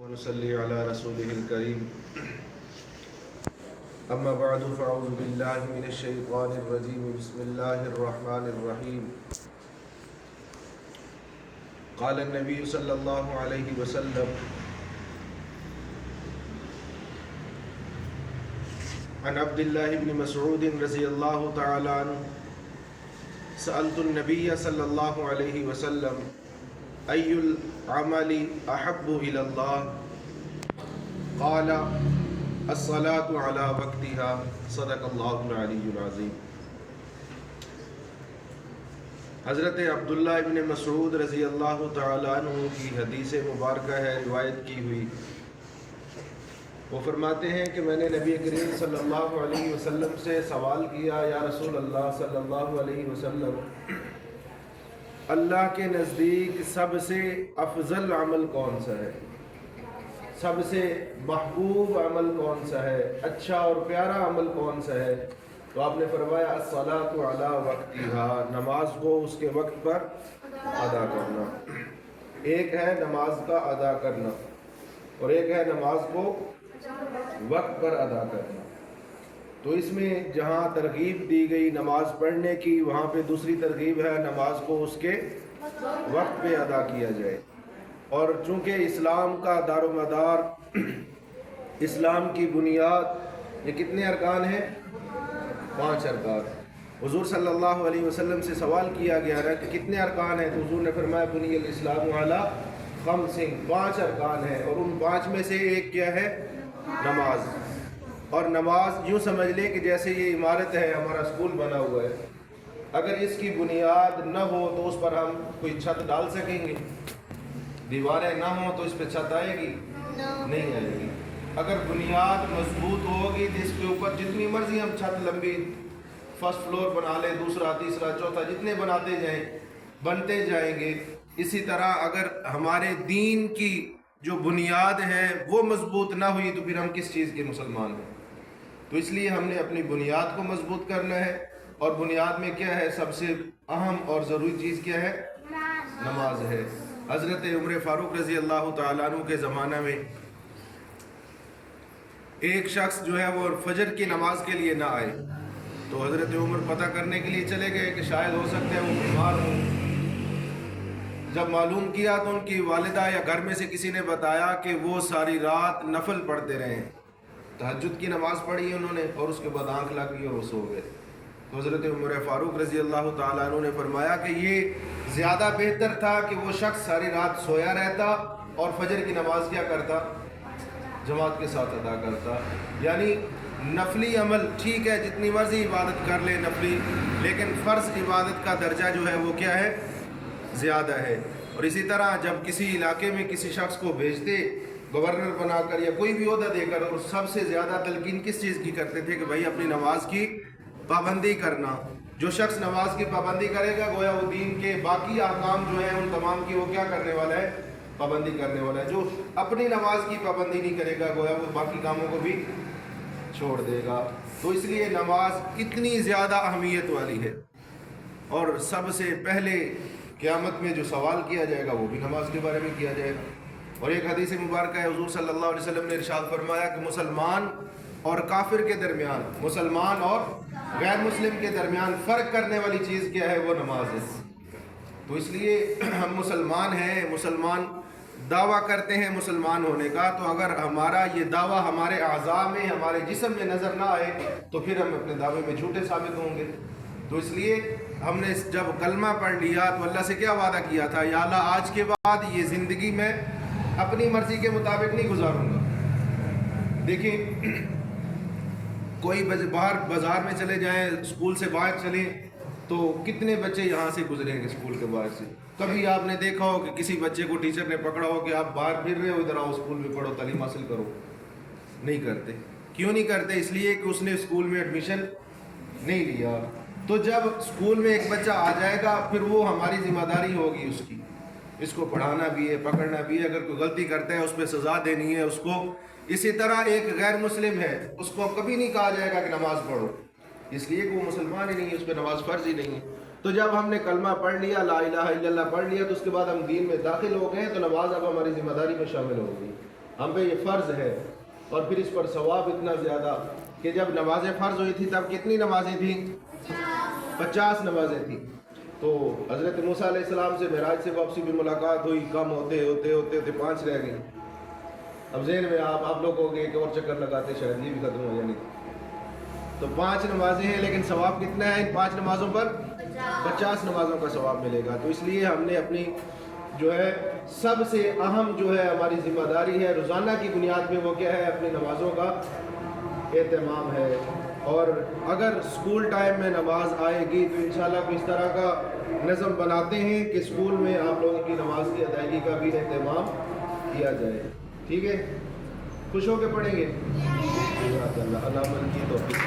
ونصلي على رسوله الكريم أما بعد فأعوذ بالله من الشيطان الرجيم بسم الله الرحمن الرحيم قال النبي صلى الله عليه وسلم عن عبد الله بن مسعود رضي الله تعالى عنه سألت النبي صلى الله عليه وسلم أي العمل أحب إلى الله قال الصلاة على وقتها صدق الله العلي العظيم۔ حضرت عبداللہ ابن مسعود رضی اللہ تعالیٰ عنہ کی حدیث مبارکہ ہے، روایت کی ہوئی۔ وہ فرماتے ہیں کہ میں نے نبی کریم صلی اللہ علیہ وسلم سے سوال کیا، یا رسول اللہ صلی اللہ علیہ وسلم، اللہ کے نزدیک سب سے افضل عمل کون سا ہے، سب سے محبوب عمل کون سا ہے، اچھا اور پیارا عمل کون سا ہے؟ تو آپ نے فرمایا الصلاۃ علی وقتہا، نماز کو اس کے وقت پر ادا کرنا۔ ایک ہے نماز کا ادا کرنا اور ایک ہے نماز کو وقت پر ادا کرنا۔ تو اس میں جہاں ترغیب دی گئی نماز پڑھنے کی، وہاں پہ دوسری ترغیب ہے نماز کو اس کے وقت پہ ادا کیا جائے۔ اور چونکہ اسلام کا دار و مدار، اسلام کی بنیاد، یہ کتنے ارکان ہیں؟ 5 ارکان۔ حضور صلی اللہ علیہ وسلم سے سوال کیا گیا ہے کہ کتنے ارکان ہیں، تو حضور نے فرمایا بنی الاسلام علی 5 ارکان ہیں، اور ان 5 میں سے ایک کیا ہے؟ نماز۔ اور نماز یوں سمجھ لیں کہ جیسے یہ عمارت ہے، ہمارا اسکول بنا ہوا ہے، اگر اس کی بنیاد نہ ہو تو اس پر ہم کوئی چھت ڈال سکیں گے؟ دیواریں نہ ہوں تو اس پہ چھت آئے گی؟ نہیں آئے گی۔ اگر بنیاد مضبوط ہوگی تو اس کے اوپر جتنی مرضی ہم چھت لمبی، فرسٹ فلور بنا لیں، دوسرا تیسرا چوتھا، جتنے بناتے جائیں بنتے جائیں گے۔ اسی طرح اگر ہمارے دین کی جو بنیاد ہے وہ مضبوط نہ ہوئی تو پھر ہم کس چیز کے مسلمان ہیں؟ تو اس لیے ہم نے اپنی بنیاد کو مضبوط کرنا ہے، اور بنیاد میں کیا ہے؟ سب سے اہم اور ضروری چیز کیا ہے؟ نماز ہے۔ حضرت عمر فاروق رضی اللہ تعالیٰ عنہ کے زمانہ میں ایک شخص جو ہے وہ فجر کی نماز کے لیے نہ آئے، تو حضرت عمر پتہ کرنے کے لیے چلے گئے کہ شاید ہو سکتا ہے وہ بیمار ہوں۔ جب معلوم کیا تو ان کی والدہ یا گھر میں سے کسی نے بتایا کہ وہ ساری رات نفل پڑھتے رہے، تہجد کی نماز پڑھی انہوں نے، اور اس کے بعد آنکھ لگ گئی اور وہ سو گئے۔ تو حضرت عمر فاروق رضی اللہ تعالیٰ عنہ نے فرمایا کہ یہ زیادہ بہتر تھا کہ وہ شخص ساری رات سویا رہتا اور فجر کی نماز کیا کرتا؟ جماعت کے ساتھ ادا کرتا۔ یعنی نفلی عمل ٹھیک ہے، جتنی مرضی عبادت کر لے نفلی، لیکن فرض عبادت کا درجہ جو ہے وہ کیا ہے؟ زیادہ ہے۔ اور اسی طرح جب کسی علاقے میں کسی شخص کو بھیجتے گورنر بنا کر یا کوئی بھی عہدہ دے کر، اور سب سے زیادہ تلقین کس چیز کی کرتے تھے؟ کہ بھائی اپنی نماز کی پابندی کرنا۔ جو شخص نماز کی پابندی کرے گا گویا وہ دین کے باقی احکام جو ہیں ان تمام کی وہ کیا کرنے والا ہے؟ پابندی کرنے والا ہے۔ جو اپنی نماز کی پابندی نہیں کرے گا گویا وہ باقی کاموں کو بھی چھوڑ دے گا۔ تو اس لیے نماز اتنی زیادہ اہمیت والی ہے، اور سب سے پہلے قیامت میں جو سوال کیا جائے گا وہ بھی نماز کے بارے میں کیا جائے گا۔ اور ایک حدیث مبارکہ ہے، حضور صلی اللہ علیہ وسلم نے ارشاد فرمایا کہ مسلمان اور کافر کے درمیان، مسلمان اور غیر مسلم کے درمیان فرق کرنے والی چیز کیا ہے؟ وہ نماز ہے۔ تو اس لیے ہم مسلمان ہیں، مسلمان دعویٰ کرتے ہیں مسلمان ہونے کا، تو اگر ہمارا یہ دعویٰ ہمارے اعضاء میں، ہمارے جسم میں نظر نہ آئے تو پھر ہم اپنے دعوے میں جھوٹے ثابت ہوں گے۔ تو اس لیے ہم نے جب کلمہ پڑھ لیا تو اللہ سے کیا وعدہ کیا تھا؟ یا اللہ آج کے بعد یہ زندگی میں اپنی مرضی کے مطابق نہیں گزاروں گا۔ دیکھیں، کوئی باہر بازار میں چلے جائیں، اسکول سے باہر چلیں، تو کتنے بچے یہاں سے گزریں گے اسکول کے باہر سے؟ کبھی آپ نے دیکھا ہو کہ کسی بچے کو ٹیچر نے پکڑا ہو کہ آپ باہر پھر رہے ہو، ادھر آؤ اسکول میں پڑھو، تعلیم حاصل کرو؟ نہیں کرتے۔ کیوں نہیں کرتے؟ اس لیے کہ اس نے اسکول میں ایڈمیشن نہیں لیا۔ تو جب اسکول میں ایک بچہ آ جائے گا پھر وہ ہماری ذمہ داری ہوگی اس کی، اس کو پڑھانا بھی ہے، پکڑنا بھی ہے، اگر کوئی غلطی کرتا ہے اس پہ سزا دینی ہے اس کو۔ اسی طرح ایک غیر مسلم ہے، اس کو کبھی نہیں کہا جائے گا کہ نماز پڑھو، اس لیے کہ وہ مسلمان ہی نہیں ہے، اس پہ نماز فرض ہی نہیں ہے۔ تو جب ہم نے کلمہ پڑھ لیا، لا الہ الا اللہ پڑھ لیا، تو اس کے بعد ہم دین میں داخل ہو گئے، تو نماز اب ہماری ذمہ داری میں شامل ہو گئی۔ ہم پہ یہ فرض ہے، اور پھر اس پر ثواب اتنا زیادہ کہ جب نمازیں فرض ہوئی تھی تب کتنی نمازیں تھیں؟ 50 نمازیں تھیں۔ تو حضرت موسیٰ علیہ السلام سے معراج سے واپسی بھی ملاقات ہوئی، کم ہوتے ہوتے ہوتے ہوتے 5 رہ گئی۔ اب ذہن میں آپ لوگ ہو گئے کہ اور چکر لگاتے شاید یہ بھی ختم ہو جانی تھی۔ تو 5 نمازیں ہیں، لیکن ثواب کتنا ہے ان 5 نمازوں پر؟ 50 نمازوں کا ثواب ملے گا۔ تو اس لیے ہم نے اپنی جو ہے سب سے اہم جو ہے ہماری ذمہ داری ہے روزانہ کی بنیاد پہ، وہ کیا ہے؟ اپنی نمازوں کا اہتمام ہے۔ اور اگر سکول ٹائم میں نماز آئے گی تو انشاءاللہ کوئی اس طرح کا نظم بناتے ہیں کہ سکول میں آپ لوگوں کی نماز کی ادائیگی کا بھی اہتمام کیا جائے، ٹھیک ہے؟ خوش ہو کے پڑھیں گے؟ اللہ من کی توفیق۔